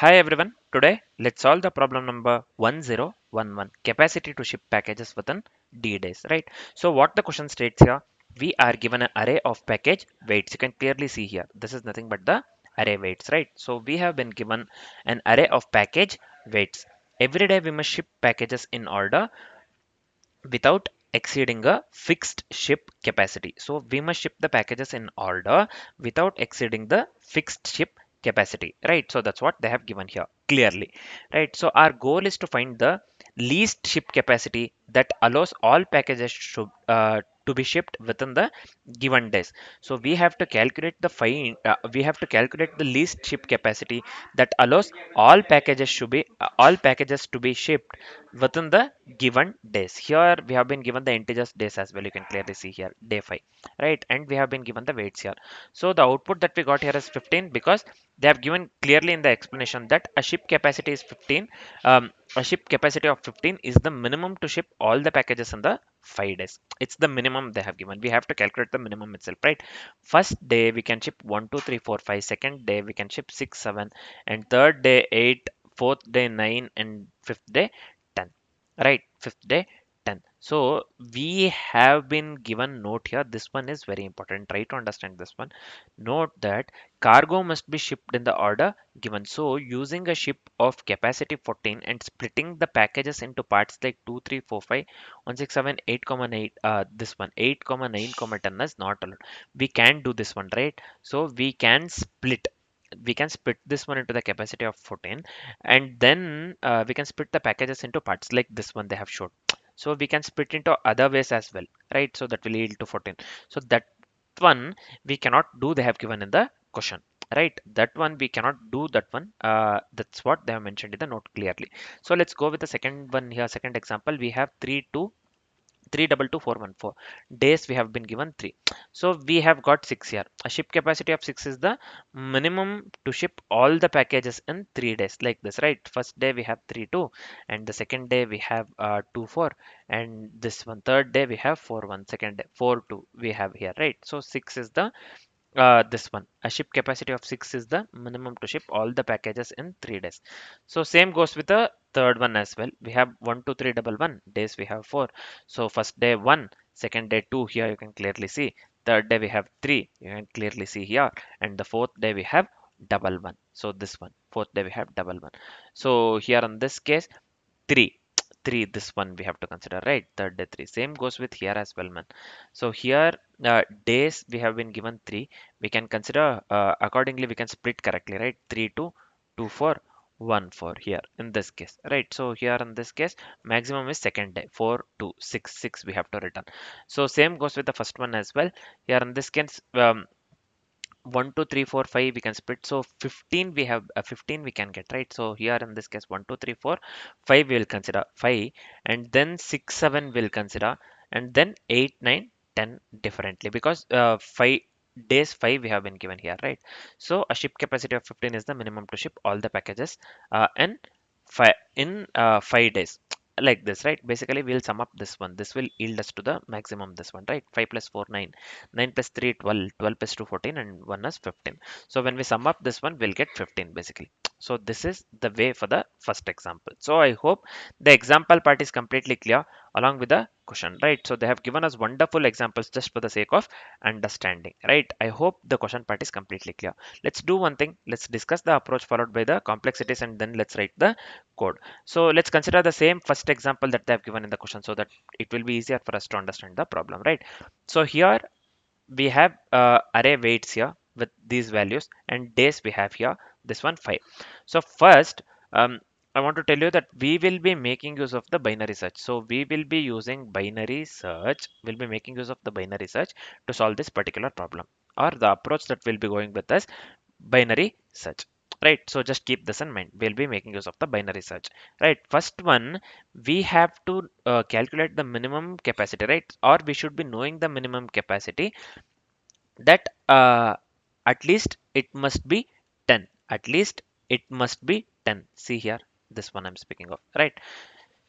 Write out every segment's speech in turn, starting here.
Hi everyone, today let's solve the problem number 1011, capacity to ship packages within D days, right? So what the question states here, we are given an array of package weights. You can clearly see here, this is nothing but the array weights, right? So we have been given an array of package weights. Every day we must ship packages in order without exceeding a fixed ship capacity. So we must ship the packages in order without exceeding the fixed ship capacity, right? So that's what they have given here clearly, right? So our goal is to find the least ship capacity that allows all packages to be shipped within the given days. So we have to calculate the least ship capacity that allows all packages to be shipped within the given days. Here we have been given the integers days as well. You can clearly see here day 5, right? And we have been given the weights here. So the output that we got here is 15 because they have given clearly in the explanation that a ship capacity is 15. A ship capacity of 15 is the minimum to ship all the packages in the 5 days. It's the minimum they have given. We have to calculate the minimum itself, right? First day we can ship 1 2 3 4 5. Second day we can ship 6 7, and third day 8, fourth day 9, and fifth day 10, right? Fifth day 10. So we have been given note here. This one is very important. Try to understand this one. Note that cargo must be shipped in the order given. So using a ship of capacity 14 and splitting the packages into parts like 2 3 4 5 1 6 7 8 comma 8, this one 8 comma 9 comma 10 is not allowed. We can do this one, right? So we can split this one into the capacity of 14, and then we can split the packages into parts like this one they have showed. So we can split into other ways as well, right? So that will yield to 14. So that one we cannot do, they have given in the question, right? That one we cannot do, that one that's what they have mentioned in the note clearly. So let's go with the second one here. Second example, we have 3222414 days. We have been given 3, so we have got 6 here. A ship capacity of 6 is the minimum to ship all the packages in 3 days, like this, right? First day we have 3 2, and the second day we have 2 4, and this one third day we have 4 1, second day 4 2 we have here, right? So 6 is the this one, a ship capacity of 6 is the minimum to ship all the packages in 3 days. So same goes with the third one as well. We have 1 2 3 1 days, we have 4. So first day 1, second day 2, here you can clearly see. Third day we have 3, you can clearly see here. And the fourth day we have double one. So this one, fourth day we have double one. So here in this case, 3 3, this one we have to consider, right? Third day 3. Same goes with here as well, man. So here days we have been given 3. We can consider accordingly, we can split correctly, right? 3 2 2 4 1 4 here in this case, right? So here in this case, maximum is second day 4 2 6 6 we have to return. So same goes with the first one as well. Here in this case, 1 2 3 4 5 we can split. So 15 we have 15 we can get, right? So here in this case 1 2 3 4 5 we will consider 5, and then 6 7 will consider, and then 8 9 10 differently, because 5 days 5 we have been given here, right? So a ship capacity of 15 is the minimum to ship all the packages in 5 days, like this, right? Basically we'll sum up this one. This will yield us to the maximum, this one, right? 5 plus 4 9, 9 plus 3 12, 12 plus 2 14, and 1 is 15. So when we sum up this one, we'll get 15 basically. So this is the way for the first example. So I hope the example part is completely clear along with the question, right? So they have given us wonderful examples just for the sake of understanding, right? I hope the question part is completely clear. Let's do one thing. Let's discuss the approach followed by the complexities, and then let's write the code. So let's consider the same first example that they have given in the question, so that it will be easier for us to understand the problem, right? So here we have array weights here with these values, and days we have here this one 5. So first, I want to tell you that we will be making use of the binary search. So we will be using binary search, we'll be making use of the binary search to solve this particular problem, or the approach that we'll be going with is binary search, right? So just keep this in mind, we'll be making use of the binary search, right? First one, we have to calculate the minimum capacity, right? Or we should be knowing the minimum capacity, that at least it must be 10, at least it must be 10. See here, this one I'm speaking of, right?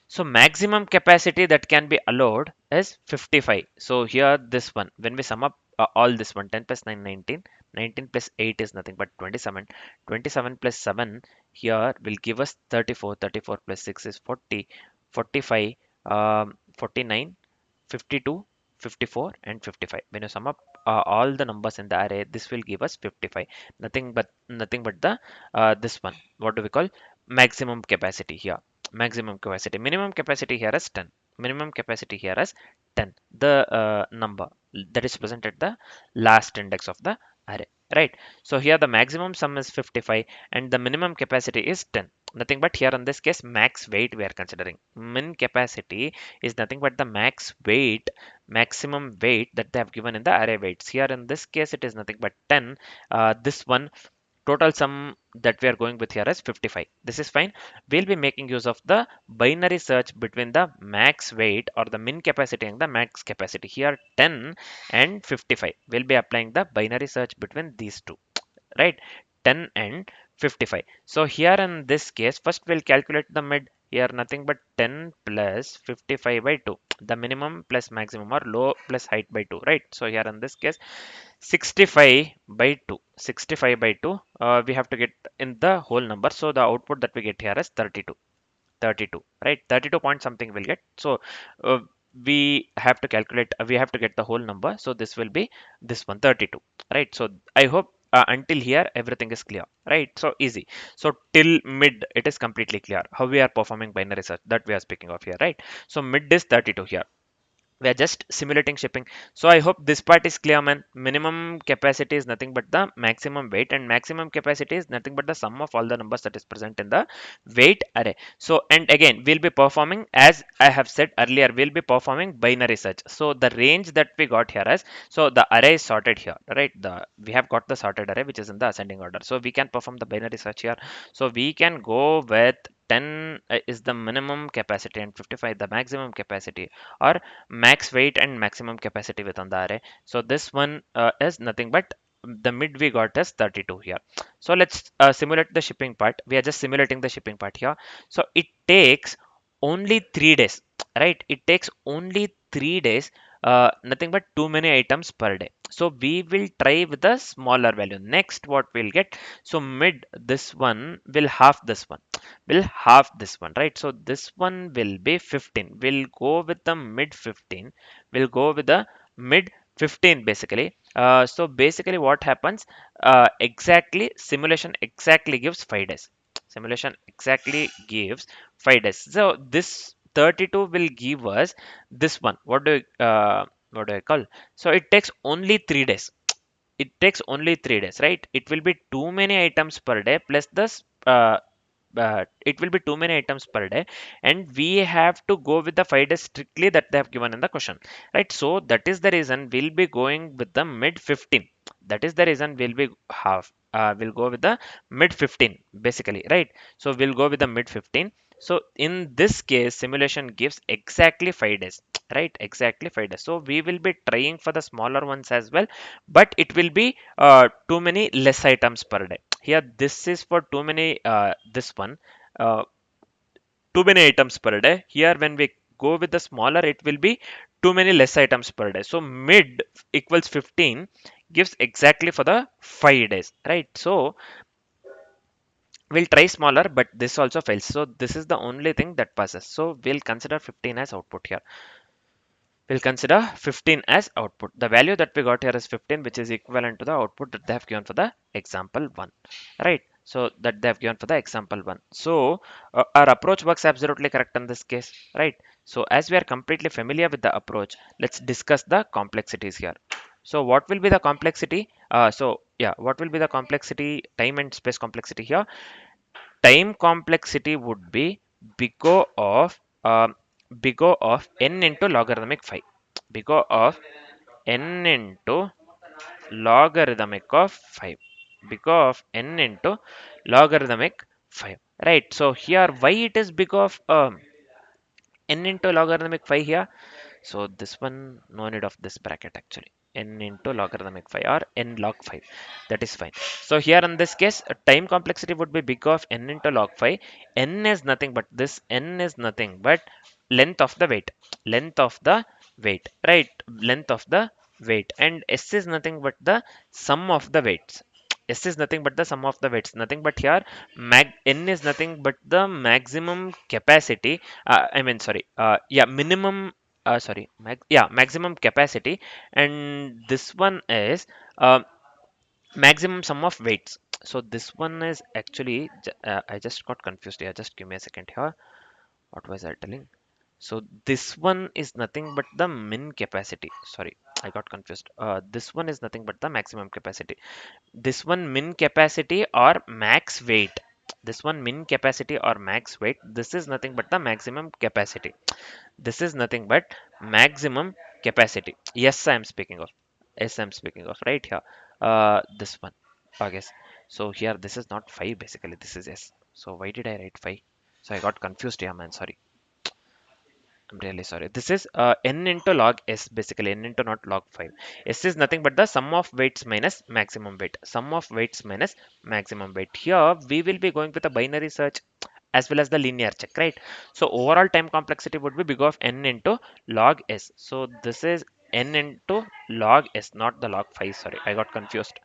So maximum capacity that can be allowed is 55. So here this one, when we sum up all this one, 10 plus 9 19, 19 plus 8 is nothing but 27. 27 plus 7 here will give us 34. 34 plus 6 is 40. 45, 49, 52, 54, and 55. When you sum up all the numbers in the array, this will give us 55. Nothing but the this one. What do we call maximum capacity here? Maximum capacity. Minimum capacity here is 10. Minimum capacity here is 10. The number that is present at the last index of the array. Right. So here the maximum sum is 55 and the minimum capacity is 10. Nothing but here in this case max weight we are considering. Min capacity is nothing but the max weight, maximum weight that they have given in the array weights. Here in this case it is nothing but 10. This one total sum that we are going with here is 55. This is fine. We'll be making use of the binary search between the max weight or the min capacity and the max capacity. Here 10 and 55. We'll be applying the binary search between these two, right? 10 and 55. So here in this case, first we'll calculate the mid. Here nothing but 10 plus 55 by 2. The minimum plus maximum or low plus height by 2, right? So here in this case, 65 by 2. 65 by 2, we have to get in the whole number. So the output that we get here is 32. 32, right? 32 point something will get. So uh, we have to calculate, we have to get the whole number. So this will be this one, 32, right? So I hope until here everything is clear, right? So easy. So till mid it is completely clear how we are performing binary search that we are speaking of here, right? So mid is 32 here. We are just simulating shipping. So I hope this part is clear, man. Minimum capacity is nothing but the maximum weight and maximum capacity is nothing but the sum of all the numbers that is present in the weight array. So and again we'll be performing, as I have said earlier, we'll be performing binary search. So the range that we got here is, so the array is sorted here, right? We have got the sorted array which is in the ascending order, so we can perform the binary search here. So we can go with 10 is the minimum capacity and 55 the maximum capacity, or max weight and maximum capacity within the array. So this one is nothing but the mid we got is 32 here. So let's simulate the shipping part. We are just simulating the shipping part here. So it takes only 3 days, right? It takes only 3 days, nothing but too many items per day. So we will try with a smaller value. Next what we'll get, so mid this one will half this one, will half this one, right? So this one will be 15. We'll go with the mid 15. We'll go with the mid 15 basically. So basically what happens, exactly simulation exactly gives 5 days. Simulation exactly gives 5 days. So this 32 will give us this one. What do I call? So it takes only 3 days. It takes only 3 days, right? It will be too many items per day plus this it will be too many items per day, and we have to go with the 5 days strictly that they have given in the question, right? So that is the reason we'll be going with the mid 15. That is the reason we'll be half, we'll go with the mid 15 basically, right? So we'll go with the mid 15. So in this case simulation gives exactly 5 days, right? Exactly 5 days. So we will be trying for the smaller ones as well, but it will be too many less items per day. Here this is for too many, this one, uh, too many items per day. Here when we go with the smaller it will be too many less items per day. So mid equals 15 gives exactly for the 5 days, right? So we'll try smaller, but this also fails. So this is the only thing that passes. So we'll consider 15 as output here. We'll consider 15 as output. The value that we got here is 15, which is equivalent to the output that they have given for the example 1, right? So that they have given for the example 1. So our approach works absolutely correct in this case, right? So as we are completely familiar with the approach, let's discuss the complexities here. So what will be the complexity? What will be the complexity, time and space complexity here? Time complexity would be big O of big O of n into logarithmic 5. Big O of n into logarithmic of 5. Big O of n into logarithmic 5. Right. So here why it is big O of n into logarithmic 5 here? So this one no need of this bracket actually. N into logarithmic 5 or n log 5. That is fine. So here in this case, time complexity would be big of n into log 5. N is nothing but this. N is nothing but length of the weight. Length of the weight, right? Length of the weight, and S is nothing but the sum of the weights. S is nothing but the sum of the weights, nothing but here N is nothing but the maximum capacity. I mean, sorry, yeah, minimum. Sorry, yeah, maximum capacity, and this one is uh, maximum sum of weights. So this one is actually, I just got confused here. Just give me a second here. What was I telling? So this one is nothing but the min capacity. Sorry, I got confused. This one is nothing but the maximum capacity. This one min capacity or max weight. This one min capacity or max weight. This is nothing but the maximum capacity. This is nothing but maximum capacity. Yes, I am speaking of. Yes, I'm speaking of right here. This one. I guess. So here this is not 5 basically. This is S. So why did I write 5? So I got confused here, man. Sorry. I'm really sorry. This is n into log s, basically n into not log 5. S is nothing but the sum of weights minus maximum weight. Sum of weights minus maximum weight. Here we will be going with a binary search as well as the linear check, right? So overall time complexity would be big of n into log s. So this is n into log s, not the log 5. Sorry, I got confused.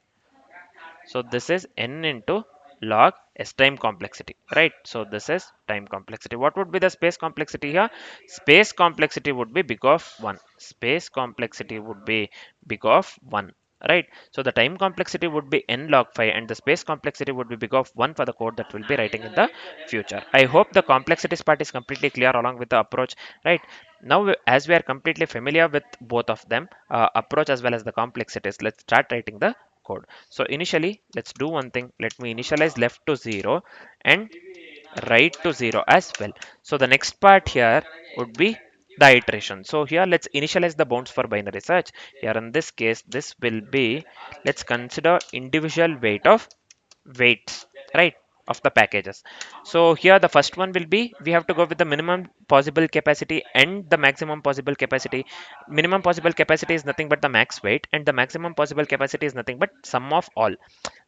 So this is n into log s time complexity, right? So this is time complexity. What would be the space complexity here? Space complexity would be big of 1. Space complexity would be big of 1, right? So the time complexity would be n log 5 and the space complexity would be big of 1 for the code that we'll be writing in the future. I hope the complexities part is completely clear along with the approach, right? Now, as we are completely familiar with both of them, approach as well as the complexities, let's start writing the code. So initially, let's do one thing. Let me initialize left to 0 and right to 0 as well. So the next part here would be the iteration. So here let's initialize the bounds for binary search. Here in this case, this will be, let's consider individual weights, right, of the packages. So here the first one will be, we have to go with the minimum possible capacity and the maximum possible capacity. Minimum possible capacity is nothing but the max weight, and the maximum possible capacity is nothing but sum of all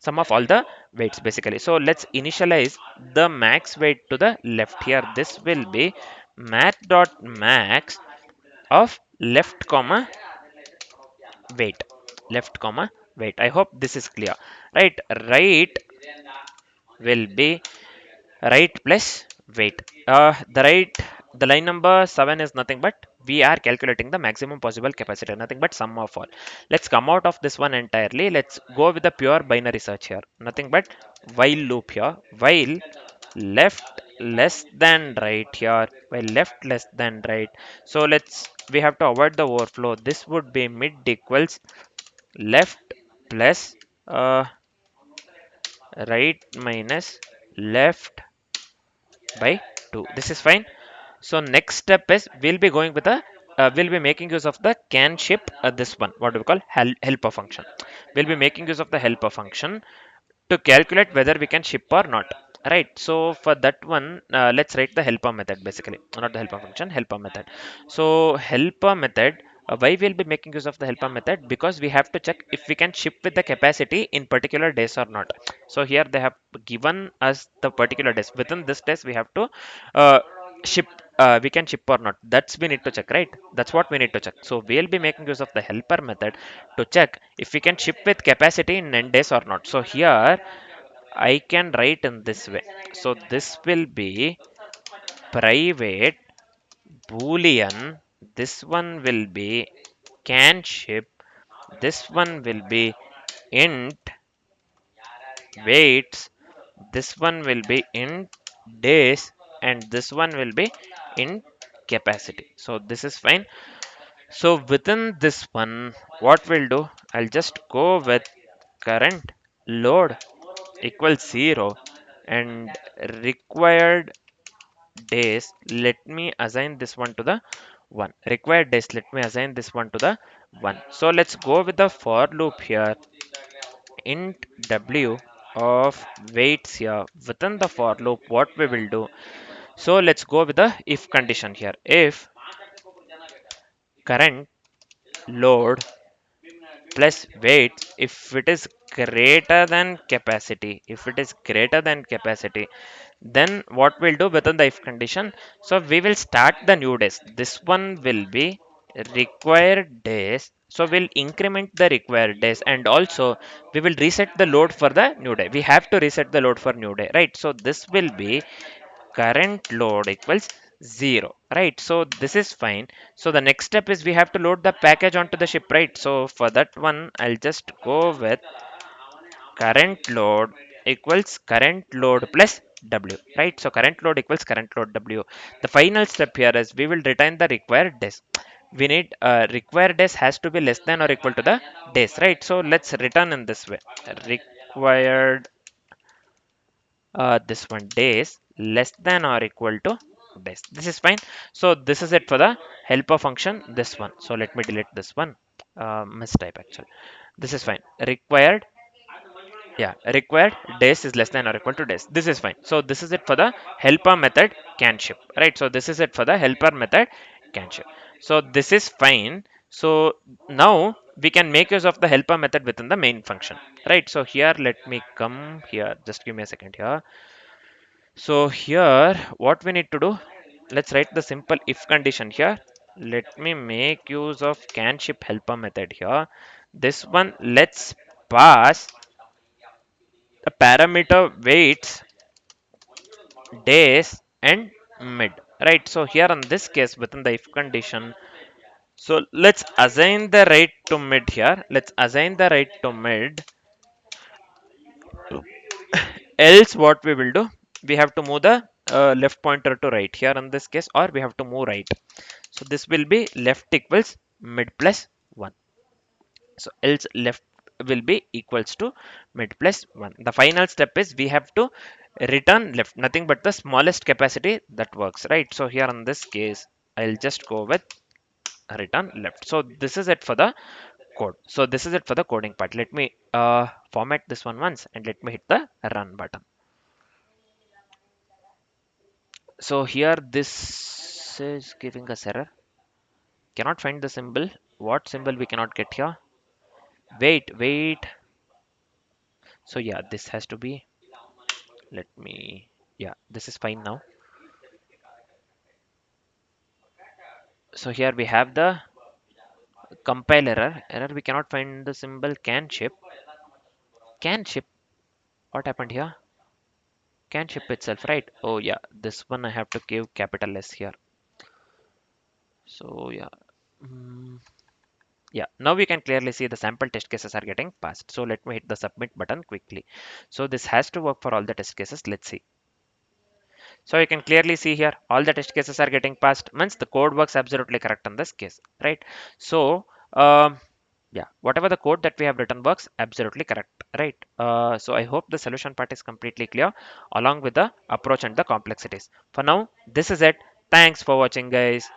the weights basically. So let's initialize the max weight to the left. Here this will be math dot max of left comma weight, left comma weight. I hope this is clear, right? Right will be right plus weight. The right, the line number 7 is nothing but we are calculating the maximum possible capacity, nothing but sum of all. Let's come out of this one entirely. Let's go with the pure binary search here, nothing but while loop here. While left less than right here, while left less than right. So we have to avoid the overflow. This would be mid equals left plus right minus left by 2. This is fine. So next step is we'll be going with a we'll be making use of the can ship, this one what do we call helper function. We'll be making use of the helper function to calculate whether we can ship or not, right? So for that one, let's write the helper method basically, not the helper function, helper method. So helper method, why we'll be making use of the helper method? Because we have to check if we can ship with the capacity in particular days or not. So here they have given us the particular days. Within this days we have to ship, we can ship or not. That's we need to check, right? That's what we need to check. So we'll be making use of the helper method to check if we can ship with capacity in n days or not. So here I can write in this way. So this will be private boolean. This one will be can ship. This one will be int weights. This one will be int days, and this one will be int capacity. So this is fine. So within this one, what we'll do, I'll just go with current load equals 0 and required days, let me assign this one to the 1. Required days, let me assign this one to the 1. So let's go with the for loop here. Int w of weights here. Within the for loop, what we will do, so let's go with the if condition here. If current load plus weight, if it is greater than capacity, if it is greater than capacity, then what we'll do within the if condition, so we will start the new days. This one will be required days. So we'll increment the required days, and also we will reset the load for the new day. We have to reset the load for new day, right? So this will be current load equals 0, right? So this is fine. So the next step is we have to load the package onto the ship, right? So for that one, I'll just go with current load equals current load plus w, right? So current load equals current load w. The final step here is we will return the required days. We need required days has to be less than or equal to the days, right? So let's return in this way: required this one days less than or equal to days. This is fine. So this is it for the helper function, this one. So let me delete this one, mistype actually. This is fine. Required days is less than or equal to days. This is fine. So this is it for the helper method can ship, right? So this is it for the helper method can ship. So this is fine. So now we can make use of the helper method within the main function, right? So here, let me come here, just give me a second here. So here, what we need to do, let's write the simple if condition here. Let me make use of can ship helper method here. This one, let's pass the parameter weights, days, and mid. Right. So here in this case, within the if condition, so let's assign the right to mid here. Let's assign the right to mid. Else, what we will do, we have to move the left pointer to right here in this case, or we have to move right. So this will be left equals mid plus 1. So else left will be equals to mid plus 1. The final step is we have to return left, nothing but the smallest capacity that works, right? So here in this case, I'll just go with return left. So this is it for the code. So this is it for the coding part. Let me format this one once, and let me hit the run button. So here this is giving us error. Cannot find the symbol. What symbol we cannot get here? Wait. So yeah, this has to be, let me, yeah, this is fine now. So here we have the compile error. We cannot find the symbol can ship. What happened here? Can ship itself, right? Oh yeah, this one I have to give capital S here. So yeah. Mm, yeah, now we can clearly see the sample test cases are getting passed. So let me hit the submit button quickly. So this has to work for all the test cases. Let's see. So you can clearly see here all the test cases are getting passed. Means the code works absolutely correct in this case, right? So yeah, whatever the code that we have written works absolutely correct, right? So I hope the solution part is completely clear, along with the approach and the complexities. For now, this is it. Thanks for watching, guys.